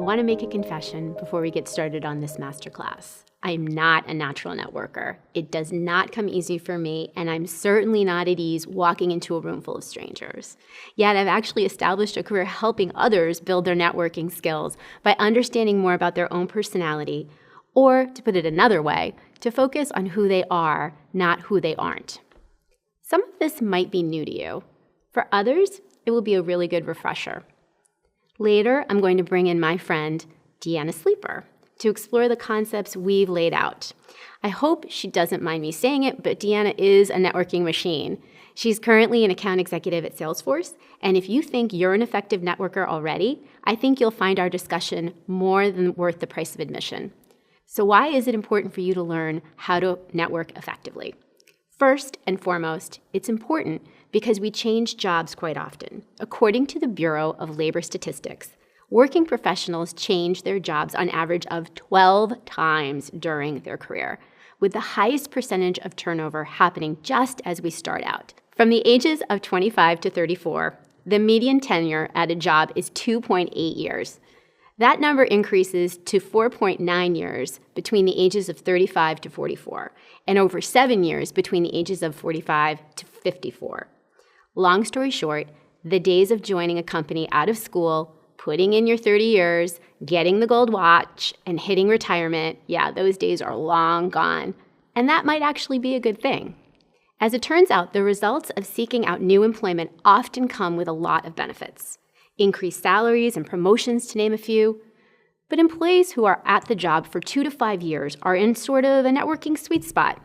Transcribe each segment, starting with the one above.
want to make a confession before we get started on this masterclass. I'm not a natural networker. It does not come easy for me, and I'm certainly not at ease walking into a room full of strangers. Yet I've actually established a career helping others build their networking skills by understanding more about their own personality, or to put it another way, to focus on who they are, not who they aren't. Some of this might be new to you. For others, it will be a really good refresher. Later, I'm going to bring in my friend, Deanna Sleeper, to explore the concepts we've laid out. I hope she doesn't mind me saying it, but Deanna is a networking machine. She's currently an account executive at Salesforce, and if you think you're an effective networker already, I think you'll find our discussion more than worth the price of admission. So why is it important for you to learn how to network effectively? First and foremost, it's important because we change jobs quite often. According to the Bureau of Labor Statistics, working professionals change their jobs on average of 12 times during their career, with the highest percentage of turnover happening just as we start out. From the ages of 25 to 34, the median tenure at a job is 2.8 years. That number increases to 4.9 years between the ages of 35 to 44, and over 7 years between the ages of 45 to 54. Long story short, the days of joining a company out of school, putting in your 30 years, getting the gold watch, and hitting retirement, those days are long gone. And that might actually be a good thing. As it turns out, the results of seeking out new employment often come with a lot of benefits. Increased salaries and promotions, to name a few. But employees who are at the job for 2 to 5 years are in sort of a networking sweet spot.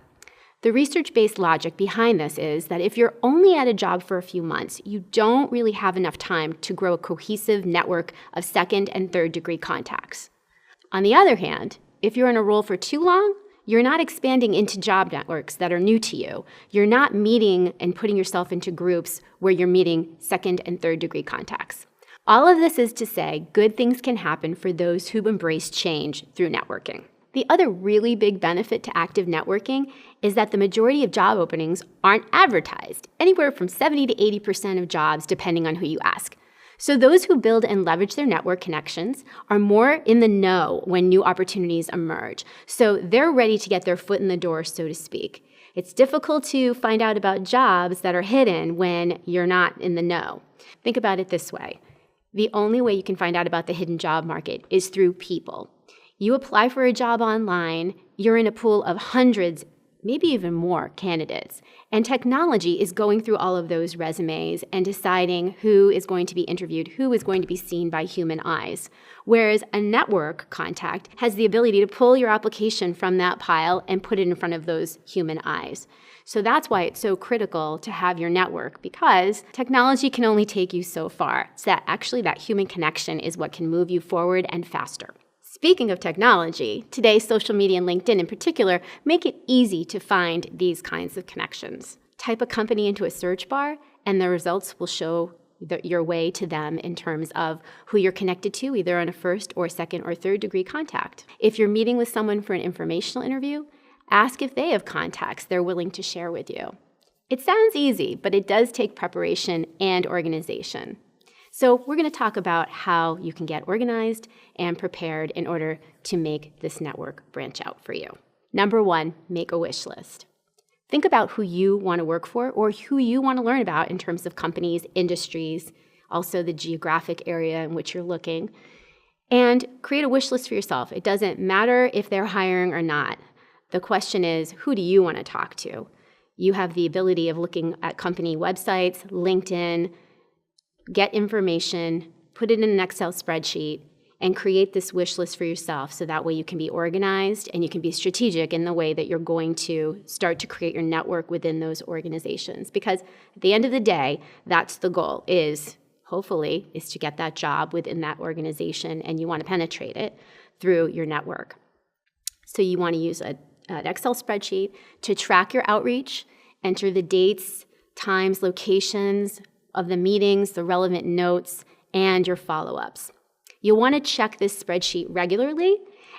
The research-based logic behind this is that if you're only at a job for a few months, you don't really have enough time to grow a cohesive network of second and third degree contacts. On the other hand, if you're in a role for too long, you're not expanding into job networks that are new to you. You're not meeting and putting yourself into groups where you're meeting second and third degree contacts. All of this is to say, good things can happen for those who embrace change through networking. The other really big benefit to active networking is that the majority of job openings aren't advertised, anywhere from 70 to 80% of jobs, depending on who you ask. So those who build and leverage their network connections are more in the know when new opportunities emerge. So they're ready to get their foot in the door, so to speak. It's difficult to find out about jobs that are hidden when you're not in the know. Think about it this way. The only way you can find out about the hidden job market is through people. You apply for a job online, you're in a pool of hundreds, maybe even more candidates. And technology is going through all of those resumes and deciding who is going to be interviewed, who is going to be seen by human eyes. Whereas a network contact has the ability to pull your application from that pile and put it in front of those human eyes. So that's why it's so critical to have your network, because technology can only take you so far. So that human connection is what can move you forward and faster. Speaking of technology, today social media and LinkedIn in particular make it easy to find these kinds of connections. Type a company into a search bar and the results will show your way to them in terms of who you're connected to, either on a first or second or third degree contact. If you're meeting with someone for an informational interview, ask if they have contacts they're willing to share with you. It sounds easy, but it does take preparation and organization. So we're going to talk about how you can get organized and prepared in order to make this network branch out for you. Number 1, make a wish list. Think about who you want to work for or who you want to learn about in terms of companies, industries, also the geographic area in which you're looking, and create a wish list for yourself. It doesn't matter if they're hiring or not. The question is, who do you want to talk to? You have the ability of looking at company websites, LinkedIn, get information, put it in an Excel spreadsheet, and create this wish list for yourself so that way you can be organized and you can be strategic in the way that you're going to start to create your network within those organizations. Because at the end of the day, that's the goal, hopefully, is to get that job within that organization, and you want to penetrate it through your network. So you want to use an Excel spreadsheet to track your outreach, enter the dates, times, locations of the meetings, the relevant notes, and your follow-ups. You'll want to check this spreadsheet regularly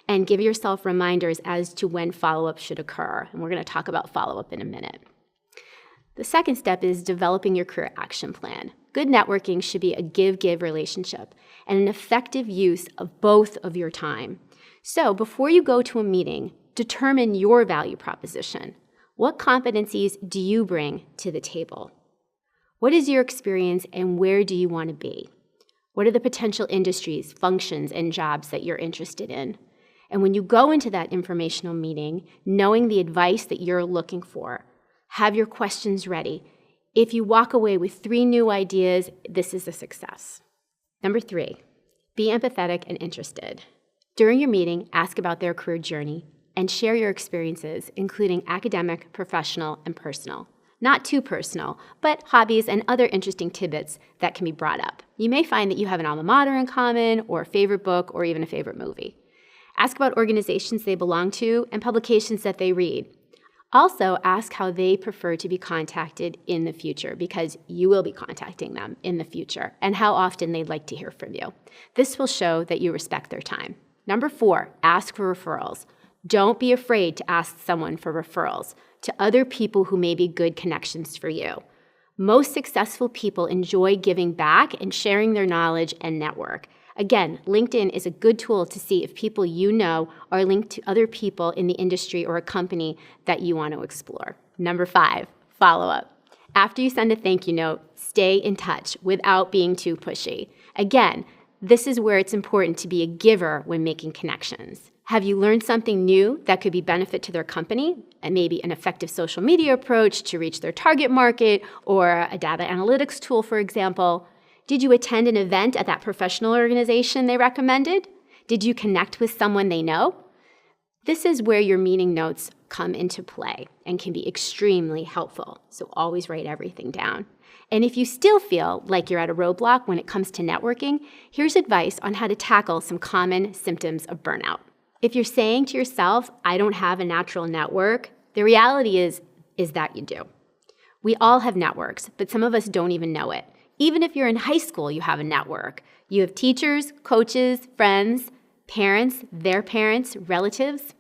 and give yourself reminders as to when follow-up should occur. And we're going to talk about follow-up in a minute. The second step is developing your career action plan. Good networking should be a give-give relationship and an effective use of both of your time. So before you go to a meeting, determine your value proposition. What competencies do you bring to the table? What is your experience and where do you want to be? What are the potential industries, functions, and jobs that you're interested in? And when you go into that informational meeting, knowing the advice that you're looking for, have your questions ready. If you walk away with 3 new ideas, this is a success. Number 3, be empathetic and interested. During your meeting, ask about their career journey and share your experiences, including academic, professional, and personal. Not too personal, but hobbies and other interesting tidbits that can be brought up. You may find that you have an alma mater in common, or a favorite book, or even a favorite movie. Ask about organizations they belong to and publications that they read. Also, ask how they prefer to be contacted in the future, because you will be contacting them in the future, and how often they'd like to hear from you. This will show that you respect their time. Number 4, ask for referrals. Don't be afraid to ask someone for referrals to other people who may be good connections for you. Most successful people enjoy giving back and sharing their knowledge and network. Again, LinkedIn is a good tool to see if people you know are linked to other people in the industry or a company that you want to explore. Number 5, follow up. After you send a thank you note, stay in touch without being too pushy. Again, this is where it's important to be a giver when making connections. Have you learned something new that could be benefit to their company? And maybe an effective social media approach to reach their target market, or a data analytics tool, for example? Did you attend an event at that professional organization they recommended? Did you connect with someone they know? This is where your meeting notes come into play and can be extremely helpful. So always write everything down. And if you still feel like you're at a roadblock when it comes to networking, here's advice on how to tackle some common symptoms of burnout. If you're saying to yourself, I don't have a natural network, the reality is that you do. We all have networks, but some of us don't even know it. Even if you're in high school, you have a network. You have teachers, coaches, friends, parents, their parents, relatives.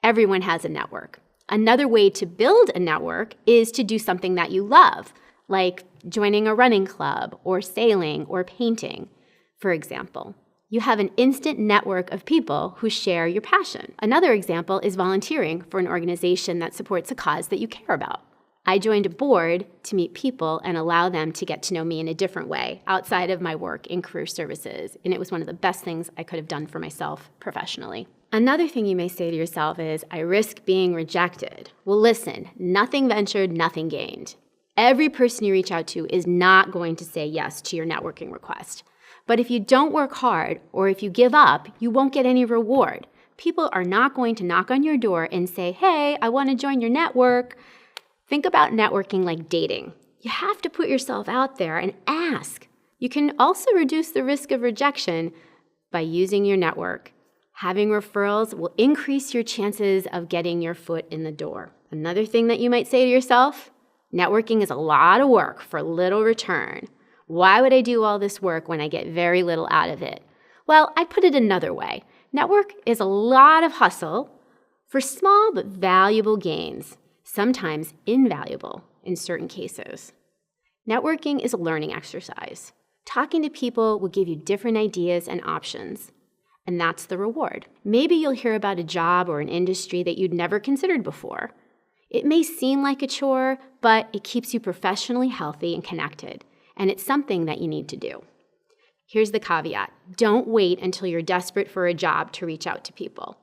Everyone has a network. Another way to build a network is to do something that you love, like joining a running club or sailing or painting, for example. You have an instant network of people who share your passion. Another example is volunteering for an organization that supports a cause that you care about. I joined a board to meet people and allow them to get to know me in a different way outside of my work in career services, and it was one of the best things I could have done for myself professionally. Another thing you may say to yourself is, I risk being rejected. Well, listen, nothing ventured, nothing gained. Every person you reach out to is not going to say yes to your networking request. But if you don't work hard, or if you give up, you won't get any reward. People are not going to knock on your door and say, hey, I want to join your network. Think about networking like dating. You have to put yourself out there and ask. You can also reduce the risk of rejection by using your network. Having referrals will increase your chances of getting your foot in the door. Another thing that you might say to yourself, networking is a lot of work for little return. Why would I do all this work when I get very little out of it? Well, I'd put it another way. Network is a lot of hustle for small but valuable gains, sometimes invaluable in certain cases. Networking is a learning exercise. Talking to people will give you different ideas and options, and that's the reward. Maybe you'll hear about a job or an industry that you'd never considered before. It may seem like a chore, but it keeps you professionally healthy and connected. And it's something that you need to do. Here's the caveat. Don't wait until you're desperate for a job to reach out to people.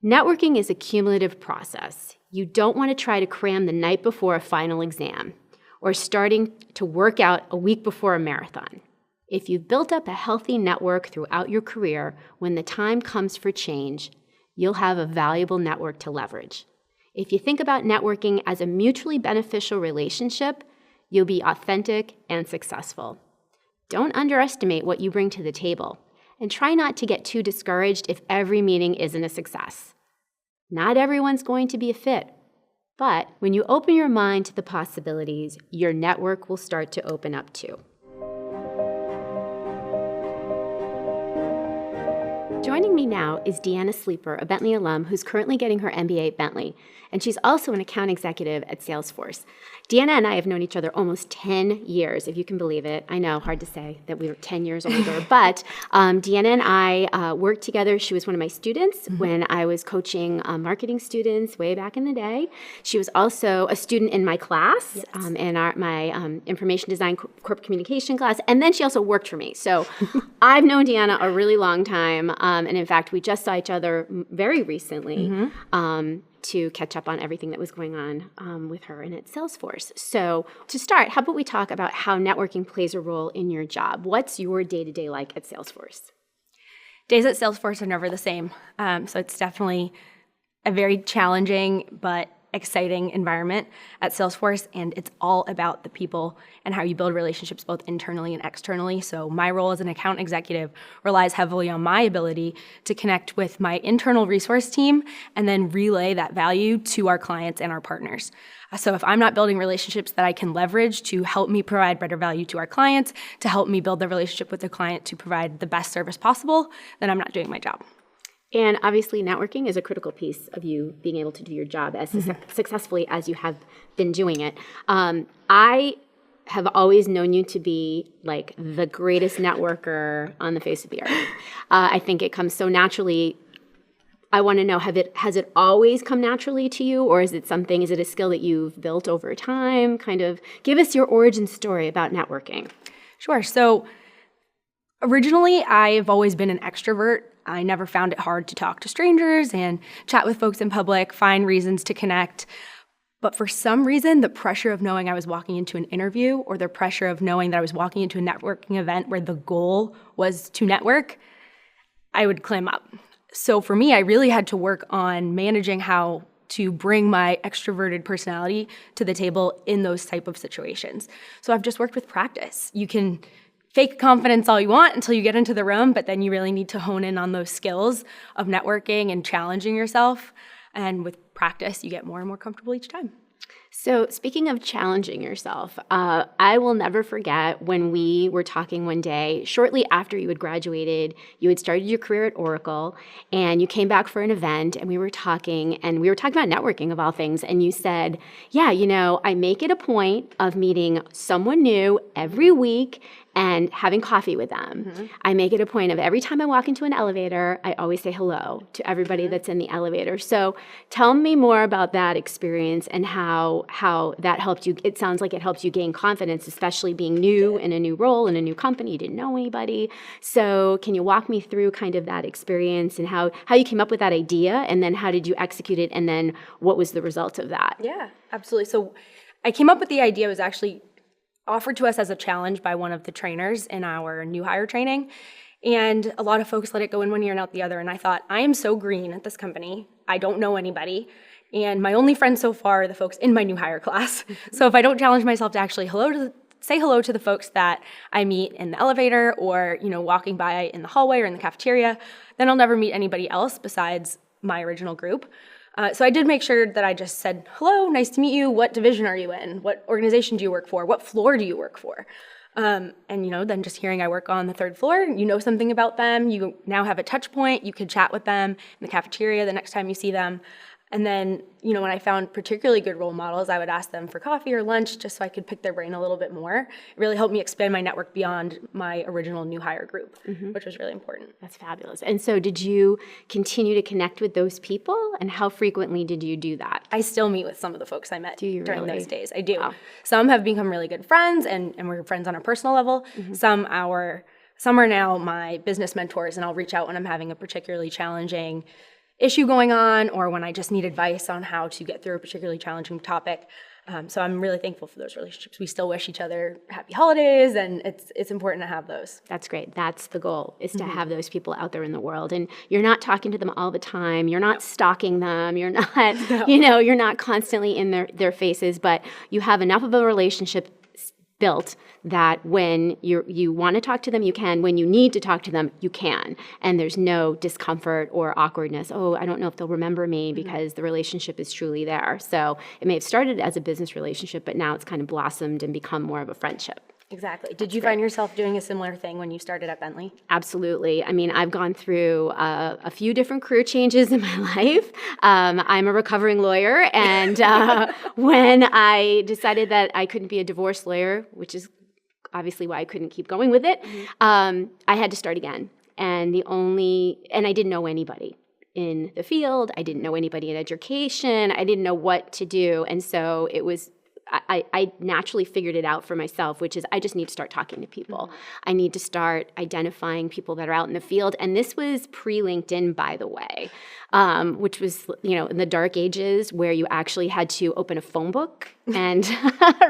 Networking is a cumulative process. You don't want to try to cram the night before a final exam or starting to work out a week before a marathon. If you've built up a healthy network throughout your career, when the time comes for change, you'll have a valuable network to leverage. If you think about networking as a mutually beneficial relationship, you'll be authentic and successful. Don't underestimate what you bring to the table, and try not to get too discouraged if every meeting isn't a success. Not everyone's going to be a fit, but when you open your mind to the possibilities, your network will start to open up too. Joining me now is Deanna Sleeper, a Bentley alum who's currently getting her MBA at Bentley, and she's also an account executive at Salesforce. Deanna and I have known each other almost 10 years, if you can believe it. I know, hard to say that we were 10 years older, but Deanna and I worked together. She was one of my students when I was coaching marketing students way back in the day. She was also a student in my class, in my information design corporate communication class, and then she also worked for me. So I've known Deanna a really long time, and in fact, we just saw each other very recently to catch up on everything that was going on with her and at Salesforce. So to start, how about we talk about how networking plays a role in your job? What's your day-to-day like at Salesforce? Days at Salesforce are never the same. So it's definitely a very challenging but exciting environment at Salesforce, and it's all about the people and how you build relationships both internally and externally. So my role as an account executive relies heavily on my ability to connect with my internal resource team and then relay that value to our clients and our partners. So if I'm not building relationships that I can leverage to help me provide better value to our clients, to help me build the relationship with the client to provide the best service possible, then I'm not doing my job. And obviously, networking is a critical piece of you being able to do your job as successfully as you have been doing it. I have always known you to be like the greatest networker on the face of the earth. I think it comes so naturally. I want to know, has it always come naturally to you, or is it a skill that you've built over time? Kind of give us your origin story about networking. Sure. So originally, I've always been an extrovert. I never found it hard to talk to strangers and chat with folks in public, find reasons to connect. But for some reason, the pressure of knowing I was walking into an interview or the pressure of knowing that I was walking into a networking event where the goal was to network, I would clam up. So for me, I really had to work on managing how to bring my extroverted personality to the table in those type of situations. So I've just worked with practice. You can fake confidence all you want until you get into the room, but then you really need to hone in on those skills of networking and challenging yourself. And with practice, you get more and more comfortable each time. So speaking of challenging yourself, I will never forget when we were talking one day, shortly after you had graduated, you had started your career at Oracle, and you came back for an event, and we were talking about networking of all things, and you said, yeah, I make it a point of meeting someone new every week and having coffee with them. I make it a point of every time I walk into an elevator, I always say hello to everybody that's in the elevator. So tell me more about that experience and how that helped you. It sounds like it helped you gain confidence, especially being new in a new role in a new company. You didn't know anybody. So can you walk me through kind of that experience and how you came up with that idea, and then how did you execute it, and then what was the result of that? Yeah, absolutely. So I came up with the idea. It was actually offered to us as a challenge by one of the trainers in our new hire training. And a lot of folks let it go in one ear and out the other. And I thought, I am so green at this company. I don't know anybody. And my only friends so far are the folks in my new hire class. So if I don't challenge myself to actually say hello to the folks that I meet in the elevator or, walking by in the hallway or in the cafeteria, then I'll never meet anybody else besides my original group. So I did make sure that I just said, hello, nice to meet you. What division are you in? What organization do you work for? What floor do you work for? And then just hearing I work on the third floor, you know something about them. You now have a touch point. You could chat with them in the cafeteria the next time you see them. And then, when I found particularly good role models, I would ask them for coffee or lunch just so I could pick their brain a little bit more. It really helped me expand my network beyond my original new hire group, which was really important. That's fabulous. And so did you continue to connect with those people? And how frequently did you do that? I still meet with some of the folks I met during those days. I do. Wow. Some have become really good friends, and we're friends on a personal level. Some are now my business mentors, and I'll reach out when I'm having a particularly challenging issue going on or when I just need advice on how to get through a particularly challenging topic. So I'm really thankful for those relationships. We still wish each other happy holidays, and it's important to have those. That's great. That's the goal, is to have those people out there in the world. And you're not talking to them all the time. You're not stalking them. You're not, you're not constantly in their faces, but you have enough of a relationship built that when you want to talk to them, you can. When you need to talk to them, you can. And there's no discomfort or awkwardness. Oh, I don't know if they'll remember me, because the relationship is truly there. So it may have started as a business relationship, but now it's kind of blossomed and become more of a friendship. Exactly. Did you find yourself doing a similar thing when you started at Bentley? Absolutely. I mean, I've gone through a few different career changes in my life. I'm a recovering lawyer, and when I decided that I couldn't be a divorce lawyer, which is obviously why I couldn't keep going with it, I had to start again. And I didn't know anybody in the field. I didn't know anybody in education. I didn't know what to do. And so I naturally figured it out for myself, which is I just need to start talking to people. I need to start identifying people that are out in the field. And this was pre-LinkedIn, by the way, which was, in the dark ages where you actually had to open a phone book and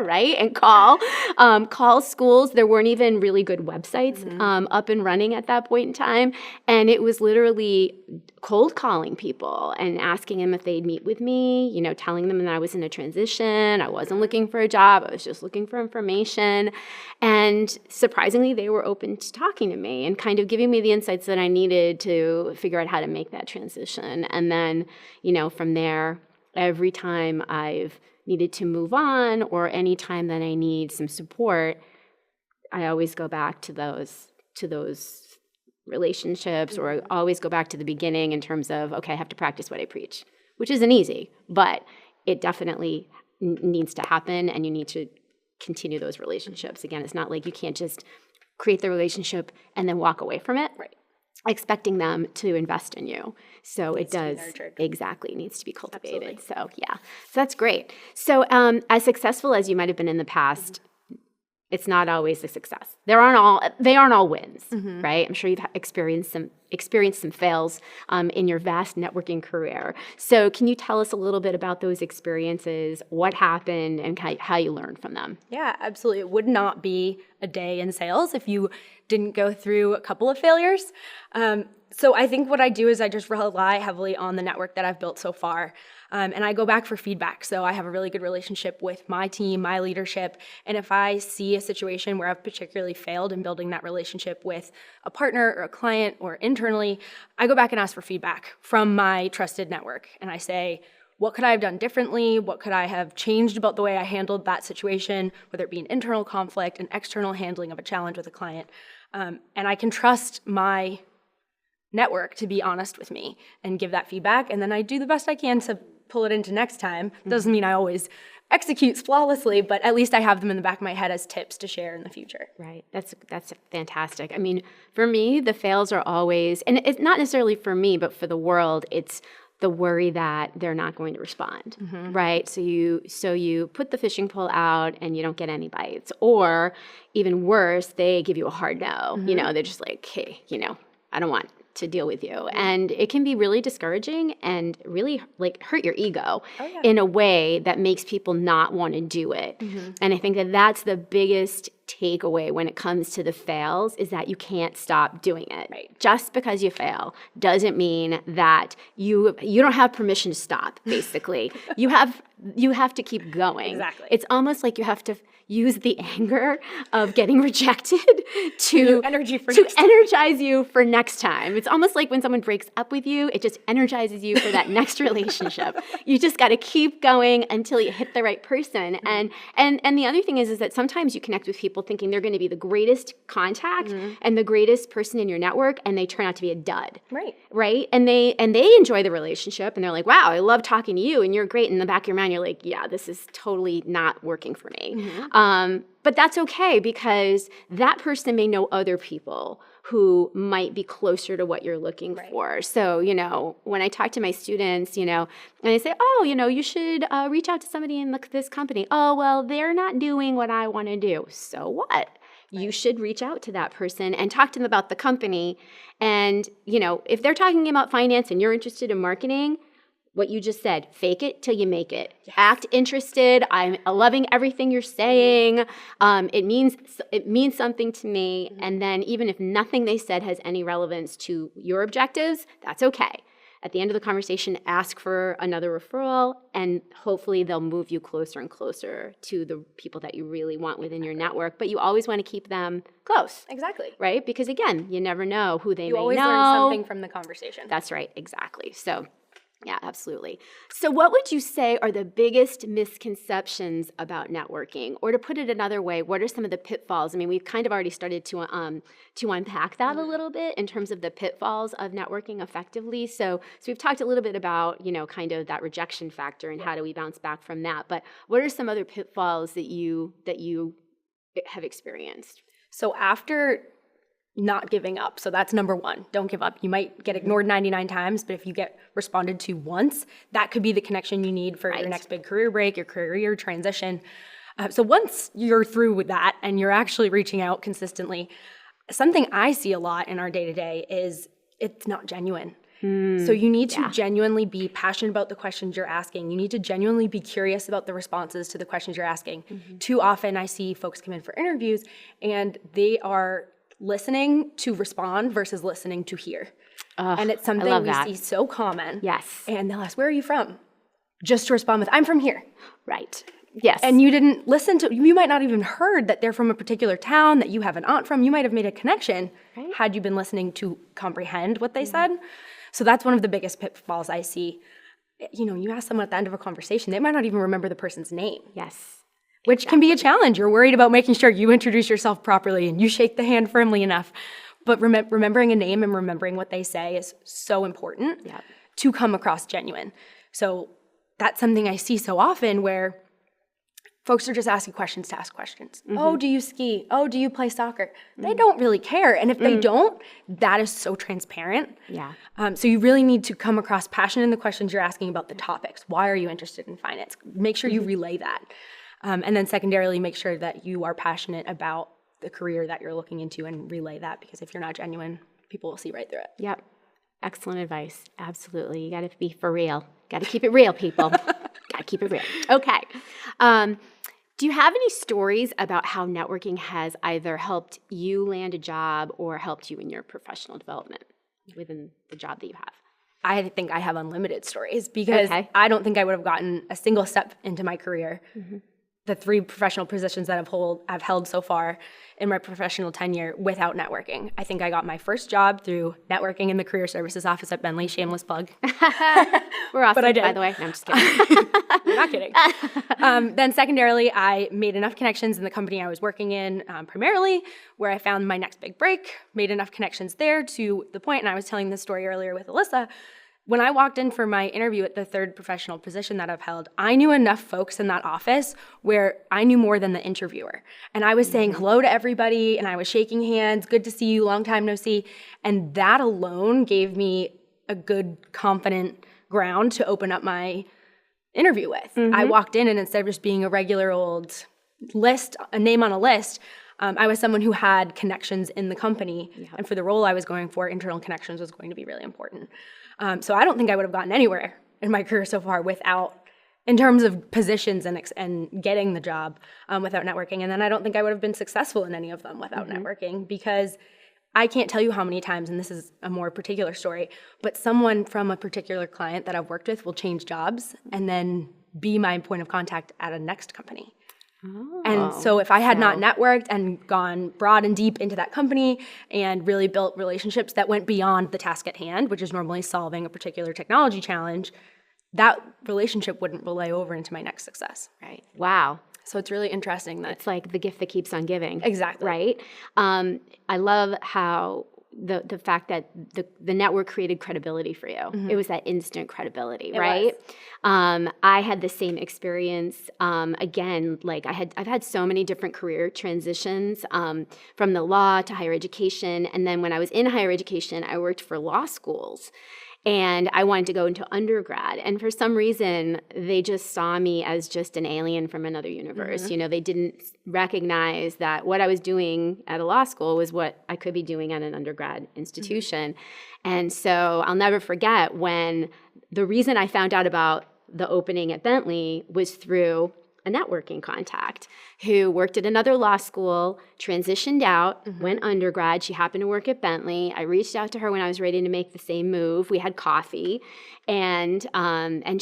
right, and call schools. There weren't even really good websites up and running at that point in time. And it was literally cold calling people and asking them if they'd meet with me, telling them that I was in a transition. I wasn't looking for a job. I was just looking for information. And surprisingly, they were open to talking to me and kind of giving me the insights that I needed to figure out how to make that transition. And then, from there, every time I've needed to move on or any time that I need some support, I always go back to those relationships, or I always go back to the beginning in terms of, okay, I have to practice what I preach, which isn't easy, but it definitely needs to happen, and you need to continue those relationships. Again, it's not like you can't just create the relationship and then walk away from it. Right. Expecting them to invest in you. So it does. Exactly. It needs to be cultivated. Absolutely. So yeah. So that's great. So as successful as you might have been in the past, it's not always a success. They aren't all wins, right? I'm sure you've experienced some fails in your vast networking career. So can you tell us a little bit about those experiences, what happened, and how you learned from them? Yeah, absolutely. It would not be a day in sales if you didn't go through a couple of failures. So I think what I do is I just rely heavily on the network that I've built so far. And I go back for feedback. So I have a really good relationship with my team, my leadership. And if I see a situation where I've particularly failed in building that relationship with a partner or a client or internally, I go back and ask for feedback from my trusted network. And I say, what could I have done differently? What could I have changed about the way I handled that situation, whether it be an internal conflict, an external handling of a challenge with a client? And I can trust my network to be honest with me and give that feedback. And then I do the best I can to pull it into next time. Doesn't mean I always execute flawlessly, but at least I have them in the back of my head as tips to share in the future. Right. That's fantastic. I mean, for me, the fails are always, and it's not necessarily for me, but for the world, it's the worry that they're not going to respond, right? So you put the fishing pole out and you don't get any bites, or even worse, they give you a hard no. They're just like, hey, I don't want to deal with you. And it can be really discouraging and really hurt your ego in a way that makes people not want to do it. And I think that that's the biggest takeaway when it comes to the fails, is that you can't stop doing it. Right. Just because you fail doesn't mean that you don't have permission to stop, basically. You have to keep going. Exactly. It's almost like you have to use the anger of getting rejected to energize you for next time. It's almost like when someone breaks up with you, it just energizes you for that next relationship. You just got to keep going until you hit the right person. And the other thing is that sometimes you connect with people thinking they're going to be the greatest contact and the greatest person in your network, and they turn out to be a dud. Right? And they enjoy the relationship, and they're like, wow, I love talking to you, and you're great. In the back of your mind, you're like, yeah, this is totally not working for me. But that's okay, because that person may know other people who might be closer to what you're looking for. So, when I talk to my students, and I say, oh, you should reach out to somebody in this company. Oh, well, they're not doing what I want to do. So what? You should reach out to that person and talk to them about the company. And, if they're talking about finance and you're interested in marketing, what you just said, fake it till you make it. Yes. Act interested. I'm loving everything you're saying. It means something to me. And then even if nothing they said has any relevance to your objectives, that's okay. At the end of the conversation, ask for another referral, and hopefully they'll move you closer and closer to the people that you really want within your network. But you always want to keep them close. Exactly. Right? Because again, you never know who they may know. You always learn something from the conversation. That's right. Exactly. So Yeah, absolutely. So what would you say are the biggest misconceptions about networking? Or to put it another way, what are some of the pitfalls? I mean, we've kind of already started to unpack that a little bit in terms of the pitfalls of networking effectively. So we've talked a little bit about, kind of that rejection factor and how do we bounce back from that. But what are some other pitfalls that you have experienced? So after not giving up. So that's number one. Don't give up. You might get ignored 99 times, but if you get responded to once, that could be the connection you need for your next big career break, your career transition. So once you're through with that and you're actually reaching out consistently, something I see a lot in our day-to-day is it's not genuine. So you need to genuinely be passionate about the questions you're asking. You need to genuinely be curious about the responses to the questions you're asking. Too often I see folks come in for interviews and they are listening to respond versus listening to hear. And it's something we see so common. Yes. And they'll ask, where are you from? Just to respond with, I'm from here. Right. Yes. And you didn't listen to, you might not even heard that they're from a particular town that you have an aunt from. You might have made a connection had you been listening to comprehend what they said. So that's one of the biggest pitfalls I see. You ask someone at the end of a conversation, they might not even remember the person's name. Yes. Which can be a challenge. You're worried about making sure you introduce yourself properly and you shake the hand firmly enough. But remembering a name and remembering what they say is so important to come across genuine. So that's something I see so often where folks are just asking questions to ask questions. Oh, do you ski? Oh, do you play soccer? They don't really care. And if they don't, that is so transparent. Yeah. So you really need to come across passion in the questions you're asking about the topics. Why are you interested in finance? Make sure you relay that. And then secondarily, make sure that you are passionate about the career that you're looking into and relay that, because if you're not genuine, people will see right through it. Yep. Excellent advice. Absolutely. You got to be for real. Got to keep it real, people. Got to keep it real. Okay. Do you have any stories about how networking has either helped you land a job or helped you in your professional development within the job that you have? I think I have unlimited stories because I don't think I would have gotten a single step into my career. The 3 professional positions that I've held so far in my professional tenure without networking. I think I got my first job through networking in the career services office at Bentley. Shameless plug. We're awesome, but I did. By the way. No, I'm just kidding. You're not kidding. Then secondarily, I made enough connections in the company I was working in primarily, where I found my next big break, made enough connections there to the point, and I was telling this story earlier with Alyssa, when I walked in for my interview at the 3rd professional position that I've held, I knew enough folks in that office where I knew more than the interviewer. And I was saying hello to everybody, and I was shaking hands, good to see you, long time no see. And that alone gave me a good, confident ground to open up my interview with. I walked in, and instead of just being a regular old list, a name on a list, I was someone who had connections in the company. And for the role I was going for, internal connections was going to be really important. So I don't think I would have gotten anywhere in my career so far without, in terms of positions and getting the job without networking. And then I don't think I would have been successful in any of them without networking, because I can't tell you how many times, and this is a more particular story, but someone from a particular client that I've worked with will change jobs and then be my point of contact at a next company. And so if I had not networked and gone broad and deep into that company and really built relationships that went beyond the task at hand, which is normally solving a particular technology challenge, that relationship wouldn't relay over into my next success. Right. Wow. So it's really interesting that it's like the gift that keeps on giving. Exactly. Right? I love how the fact that the network created credibility for you. It was that instant credibility, right? I had the same experience. Again, like I've had so many different career transitions from the law to higher education. And then when I was in higher education, I worked for law schools. And I wanted to go into undergrad. And for some reason, they just saw me as just an alien from another universe. They didn't recognize that what I was doing at a law school was what I could be doing at an undergrad institution. And so I'll never forget when the reason I found out about the opening at Bentley was through a networking contact who worked at another law school, transitioned out, went undergrad. She happened to work at Bentley. I reached out to her when I was ready to make the same move. We had coffee, and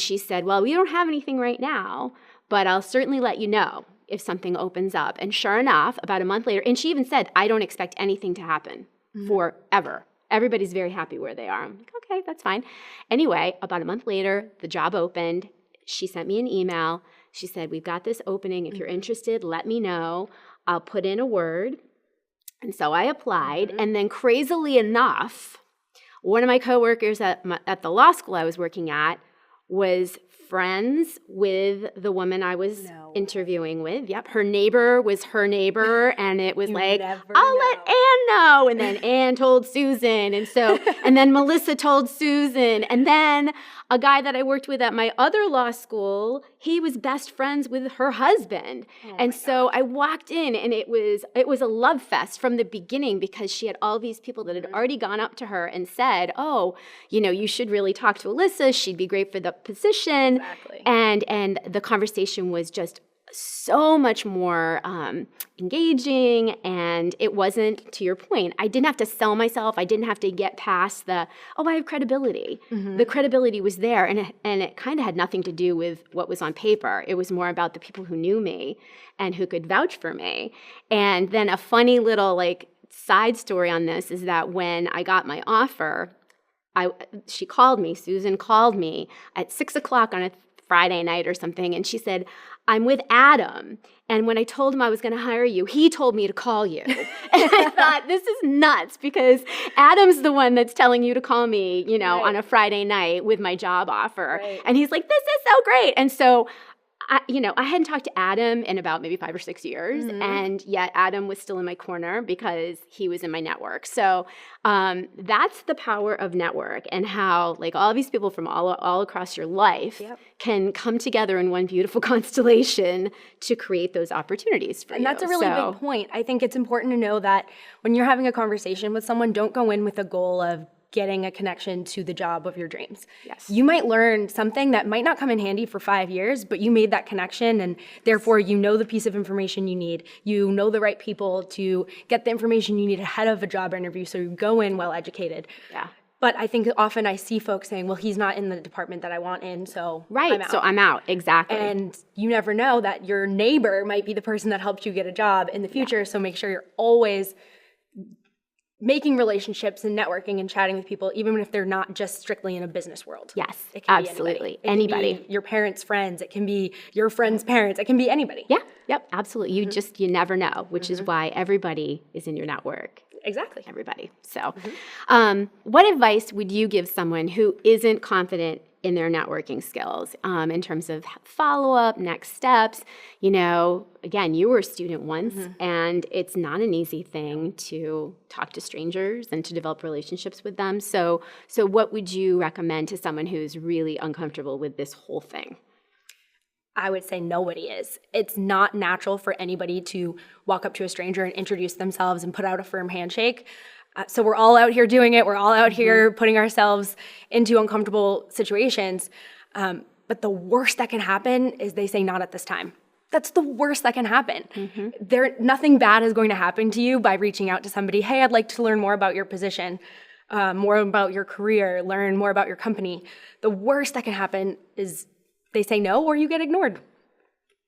she said, well, we don't have anything right now, but I'll certainly let you know if something opens up. And sure enough, about a month later, and she even said, I don't expect anything to happen forever. everybody's very happy where they are. I'm like, okay, that's fine. Anyway, about a month later, the job opened. She sent me an email. She said, we've got this opening. If you're interested, let me know. I'll put in a word. And so I applied. And then crazily enough, one of my coworkers at the law school I was working at was friends with the woman I was interviewing with. Yep. Her neighbor was her neighbor. And it was like, I'll let Ann know. And then Ann told Susan. And then Melissa told Susan. And then a guy that I worked with at my other law school, he was best friends with her husband. And so I walked in and it was a love fest from the beginning because she had all these people that had already gone up to her and said, oh, you should really talk to Alyssa. She'd be great for the position. Exactly. And the conversation was just so much more engaging, and it wasn't, to your point, I didn't have to sell myself. I didn't have to get past I have credibility. The credibility was there, and it kind of had nothing to do with what was on paper. It was more about the people who knew me and who could vouch for me. And then a funny little side story on this is that when I got my offer, Susan called me at 6:00 on a Friday night or something, and she said, I'm with Adam, and when I told him I was going to hire you, he told me to call you. And I thought, this is nuts, because Adam's the one that's telling you to call me, on a Friday night with my job offer. Right. And he's like, this is so great. And so I hadn't talked to Adam in about maybe 5 or 6 years, and yet Adam was still in my corner because he was in my network. So that's the power of network, and how all these people from all across your life can come together in one beautiful constellation to create those opportunities for you. And that's a really big point. I think it's important to know that when you're having a conversation with someone, don't go in with a goal of getting a connection to the job of your dreams. Yes. You might learn something that might not come in handy for 5 years, but you made that connection, and therefore you know the piece of information you need. You know the right people to get the information you need ahead of a job interview, so you go in well educated. Yeah. But I think often I see folks saying, well, he's not in the department that I want in, so I'm out. So I'm out. Exactly. And you never know that your neighbor might be the person that helped you get a job in the future, so make sure you're always making relationships and networking and chatting with people, even if they're not just strictly in a business world. Yes, it can absolutely. Be anybody. It can be your parents' friends. It can be your friends' parents. It can be anybody. Yeah, yep, absolutely. You never know, which is why everybody is in your network. Exactly. Everybody. So what advice would you give someone who isn't confident in their networking skills in terms of follow-up, next steps? Again, you were a student once, and it's not an easy thing to talk to strangers and to develop relationships with them. So what would you recommend to someone who's really uncomfortable with this whole thing? I would say nobody is. It's not natural for anybody to walk up to a stranger and introduce themselves and put out a firm handshake. So we're all out here doing it. We're all out here putting ourselves into uncomfortable situations. But the worst that can happen is they say not at this time. That's the worst that can happen. Nothing bad is going to happen to you by reaching out to somebody. Hey, I'd like to learn more about your position, more about your career, learn more about your company. The worst that can happen is they say no, or you get ignored.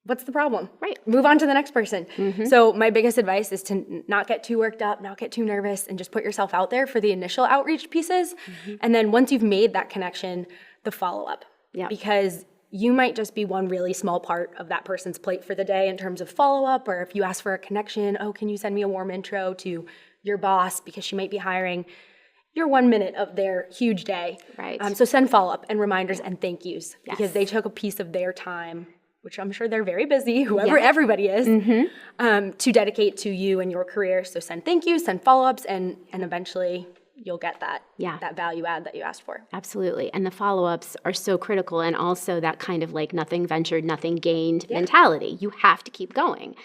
What's the problem? Right. Move on to the next person. So my biggest advice is to not get too worked up, not get too nervous, and just put yourself out there for the initial outreach pieces. And then once you've made that connection, the follow-up. Yeah. Because you might just be one really small part of that person's plate for the day in terms of follow-up, or if you ask for a connection, can you send me a warm intro to your boss because she might be hiring? You're 1 minute of their huge day. Right. So send follow-up and reminders and thank yous because they took a piece of their time, which I'm sure they're very busy, everybody is, to dedicate to you and your career. So send thank yous, send follow-ups, and eventually you'll get that value add that you asked for. Absolutely. And the follow-ups are so critical, and also that kind of nothing ventured, nothing gained mentality. You have to keep going.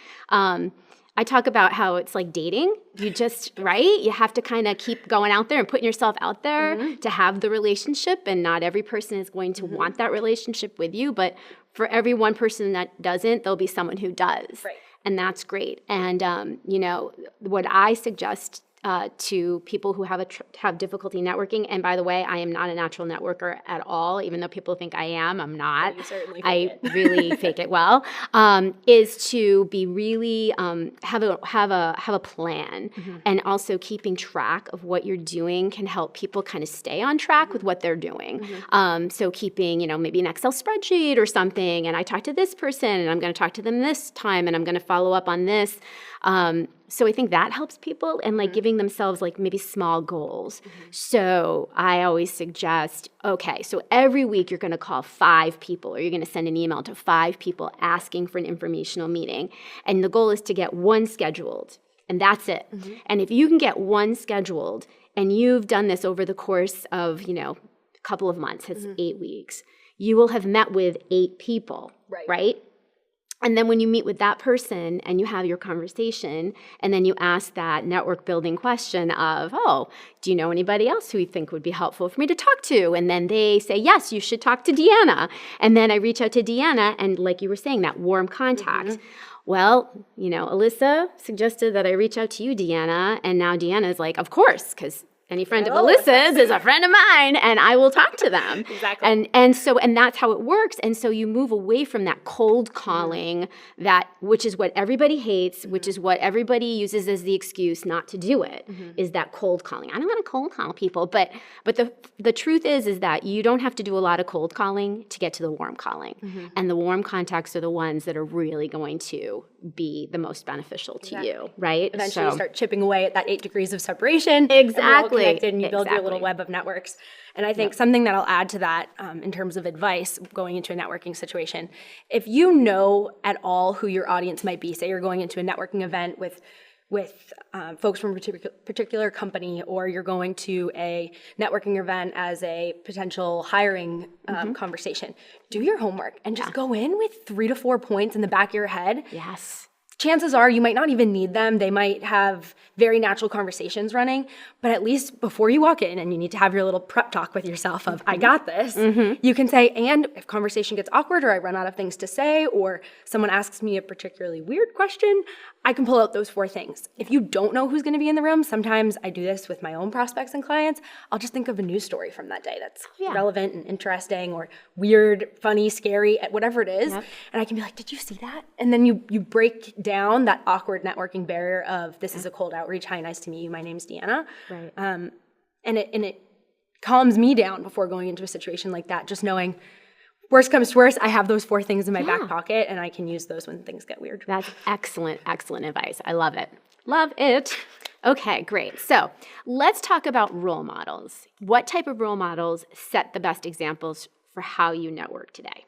I talk about how it's like dating. You just, you have to kind of keep going out there and putting yourself out there to have the relationship, and not every person is going to want that relationship with you, but for every one person that doesn't, there'll be someone who does. Right. And that's great. And, what I suggest to people who have difficulty networking. And by the way, I am not a natural networker at all, even though people think I am. I'm not. You certainly I really fake it well. Is to be really have a plan, and also keeping track of what you're doing can help people kind of stay on track with what they're doing. So keeping, maybe an Excel spreadsheet or something, and I talked to this person, and I'm going to talk to them this time, and I'm going to follow up on this. So I think that helps people, and like giving themselves like maybe small goals. So I always suggest, okay, so every week you're going to call 5 people, or you're going to send an email to 5 people asking for an informational meeting. And the goal is to get 1 scheduled, and that's it. And if you can get 1 scheduled, and you've done this over the course of, a couple of months, it's 8 weeks, you will have met with 8 people, right? And then when you meet with that person and you have your conversation, and then you ask that network building question of, oh, do you know anybody else who you think would be helpful for me to talk to? And then they say, yes, you should talk to Deanna. And then I reach out to Deanna, and like you were saying, that warm contact. Well, Alyssa suggested that I reach out to you, Deanna. And now Deanna's like, of course, because any friend of Alyssa's is a friend of mine, and I will talk to them. Exactly. And that's how it works. And so you move away from that cold calling, which is what everybody hates, which is what everybody uses as the excuse not to do it, is that cold calling. I don't want to cold call people, but the truth is that you don't have to do a lot of cold calling to get to the warm calling. And the warm contacts are the ones that are really going to be the most beneficial to you, right? Eventually you start chipping away at that 8 degrees of separation. Exactly. Connected, and you build your little web of networks. And I think something that I'll add to that in terms of advice going into a networking situation, if you know at all who your audience might be, say you're going into a networking event with folks from a particular company, or you're going to a networking event as a potential hiring conversation, do your homework and just go in with 3 to 4 points in the back of your head. Yes. Chances are you might not even need them. They might have very natural conversations running, but at least before you walk in, and you need to have your little prep talk with yourself of, I got this, you can say, and if conversation gets awkward, or I run out of things to say, or someone asks me a particularly weird question, I can pull out those 4 things. If you don't know who's going to be in the room, sometimes I do this with my own prospects and clients, I'll just think of a news story from that day that's relevant and interesting, or weird, funny, scary, whatever it is, and I can be like, did you see that? And then you break down that awkward networking barrier of, this is a cold outreach, hi, nice to meet you, my name's Deanna. Right. And it calms me down before going into a situation like that, just knowing, worst comes to worst, I have those 4 things in my back pocket, and I can use those when things get weird. That's excellent, excellent advice. I love it. Love it. Okay, great. So let's talk about role models. What type of role models set the best examples for how you network today?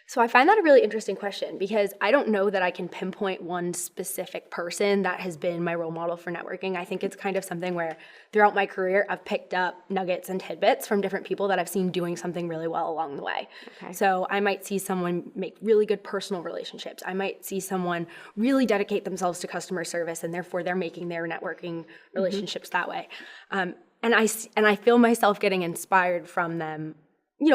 So I find that a really interesting question, because I don't know that I can pinpoint one specific person that has been my role model for networking. I think it's kind of something where throughout my career, I've picked up nuggets and tidbits from different people that I've seen doing something really well along the way. Okay. So I might see someone make really good personal relationships. I might see someone really dedicate themselves to customer service, and therefore they're making their networking relationships that way. And I feel myself getting inspired from them,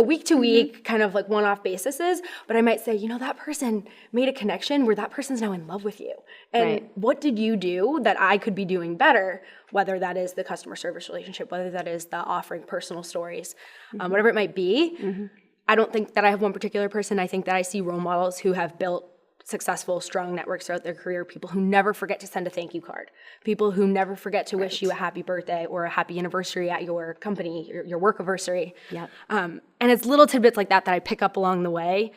week to week, kind of like one-off basis, but I might say, that person made a connection where that person's now in love with you. And what did you do that I could be doing better, whether that is the customer service relationship, whether that is the offering personal stories, whatever it might be. I don't think that I have one particular person. I think that I see role models who have built successful, strong networks throughout their career, people who never forget to send a thank you card, people who never forget to wish you a happy birthday or a happy anniversary at your company, your work anniversary. Yep. And it's little tidbits like that I pick up along the way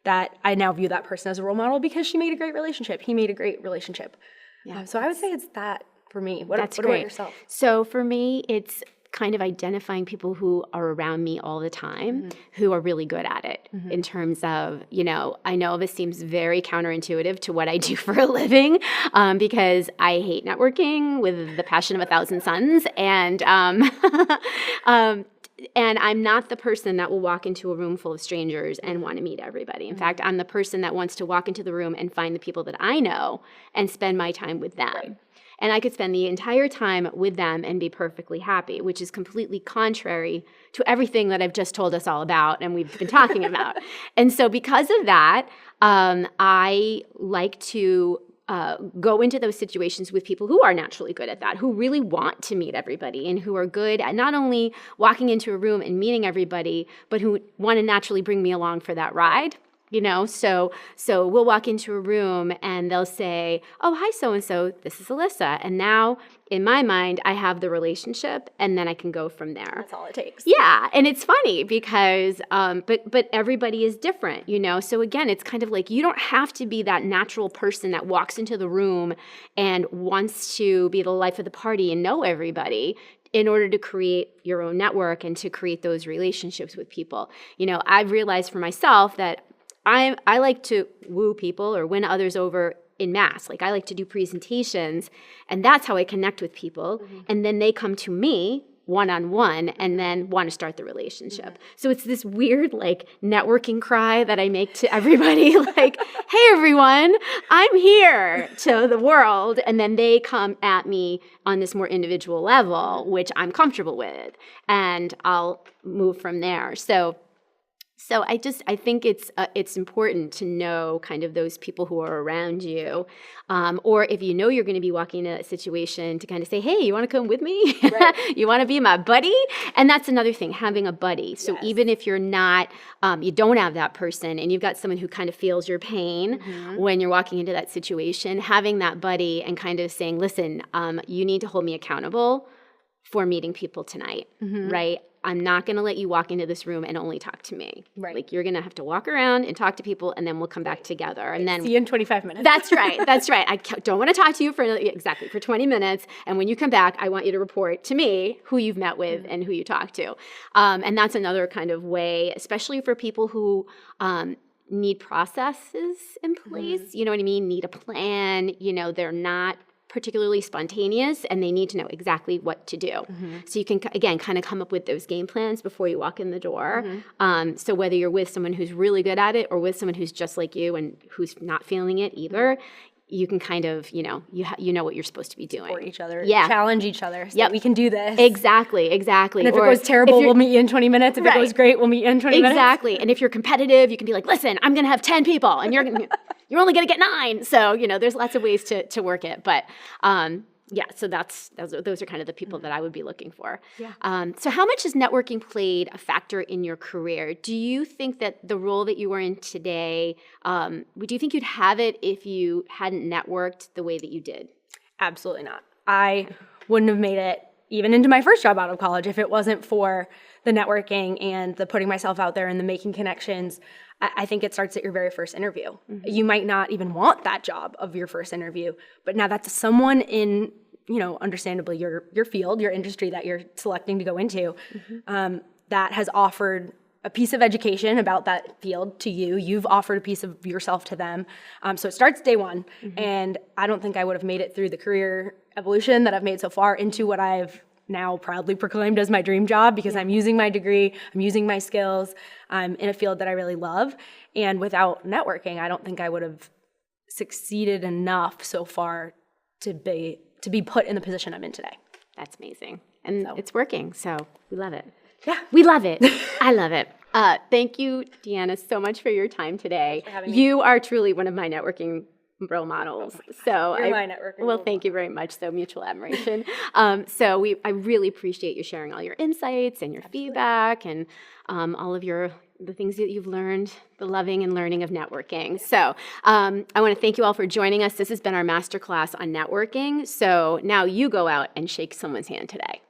that I now view that person as a role model, because she made a great relationship. He made a great relationship. Yeah, so I would say it's that for me. What about yourself? So for me, it's kind of identifying people who are around me all the time, who are really good at it in terms of, I know this seems very counterintuitive to what I do for a living, because I hate networking with the passion of 1,000 suns, and I'm not the person that will walk into a room full of strangers and want to meet everybody. In fact, I'm the person that wants to walk into the room and find the people that I know and spend my time with them. Right. And I could spend the entire time with them and be perfectly happy, which is completely contrary to everything that I've just told us all about and we've been talking about. And so because of that, I like to go into those situations with people who are naturally good at that, who really want to meet everybody and who are good at not only walking into a room and meeting everybody, but who want to naturally bring me along for that ride. So we'll walk into a room and they'll say, oh, hi, so-and-so, this is Alyssa. And now in my mind, I have the relationship and then I can go from there. That's all it takes. Yeah. And it's funny because, but everybody is different, So again, it's kind of like, you don't have to be that natural person that walks into the room and wants to be the life of the party and know everybody in order to create your own network and to create those relationships with people. I've realized for myself that I like to woo people or win others over in mass. Like I like to do presentations, and that's how I connect with people. Mm-hmm. And then they come to me one-on-one and then want to start the relationship. Mm-hmm. So it's this weird like networking cry that I make to everybody like, hey everyone, I'm here to the world. And then they come at me on this more individual level, which I'm comfortable with, and I'll move from there. So I think it's important to know kind of those people who are around you, or if you know you're going to be walking into that situation, to kind of say, hey, you want to come with me? Right. You want to be my buddy? And that's another thing, having a buddy. So even if you're not, you don't have that person and you've got someone who kind of feels your pain when you're walking into that situation, having that buddy and kind of saying, listen, you need to hold me accountable for meeting people tonight, right? I'm not going to let you walk into this room and only talk to me. Right. Like you're going to have to walk around and talk to people, and then we'll come back together. And then see you in 25 minutes. That's right. That's right. I don't want to talk to you for 20 minutes. And when you come back, I want you to report to me who you've met with and who you talked to. And that's another kind of way, especially for people who need processes in place. You know what I mean? Need a plan. They're not particularly spontaneous, and they need to know exactly what to do. So you can, again, kind of come up with those game plans before you walk in the door. So whether you're with someone who's really good at it or with someone who's just like you and who's not feeling it either, you can kind of, you know what you're supposed to be doing. Support each other, challenge each other. So we can do this. Exactly. And if it goes terrible, we'll meet you in 20 minutes. If it goes great, we'll meet you in 20 minutes. Exactly. And if you're competitive, you can be like, listen, I'm going to have 10 people and you're only going to get 9. So, there's lots of ways to work it. But so those are kind of the people that I would be looking for. Yeah. So how much has networking played a factor in your career? Do you think that the role that you are in today, do you think you'd have it if you hadn't networked the way that you did? Absolutely not. I wouldn't have made it even into my first job out of college if it wasn't for the networking and the putting myself out there and the making connections. I think it starts at your very first interview. You might not even want that job of your first interview, but now that's someone in, understandably your field, your industry that you're selecting to go into, that has offered a piece of education about that field to you. You've offered a piece of yourself to them. So it starts day one. And I don't think I would have made it through the career evolution that I've made so far into what I've now proudly proclaimed as my dream job, because I'm using my degree, I'm using my skills, I'm in a field that I really love. And without networking, I don't think I would have succeeded enough so far to be put in the position I'm in today. That's amazing. And it's working, so we love it. Yeah. We love it. I love it. Thank you, Deanna, so much for your time today. Thanks for having me. You are truly one of my networking role models. So You're my networking well, thank you very much. So mutual admiration. I really appreciate you sharing all your insights and your feedback and all of the things that you've learned, the loving and learning of networking. So I want to thank you all for joining us. This has been our masterclass on networking. So now you go out and shake someone's hand today.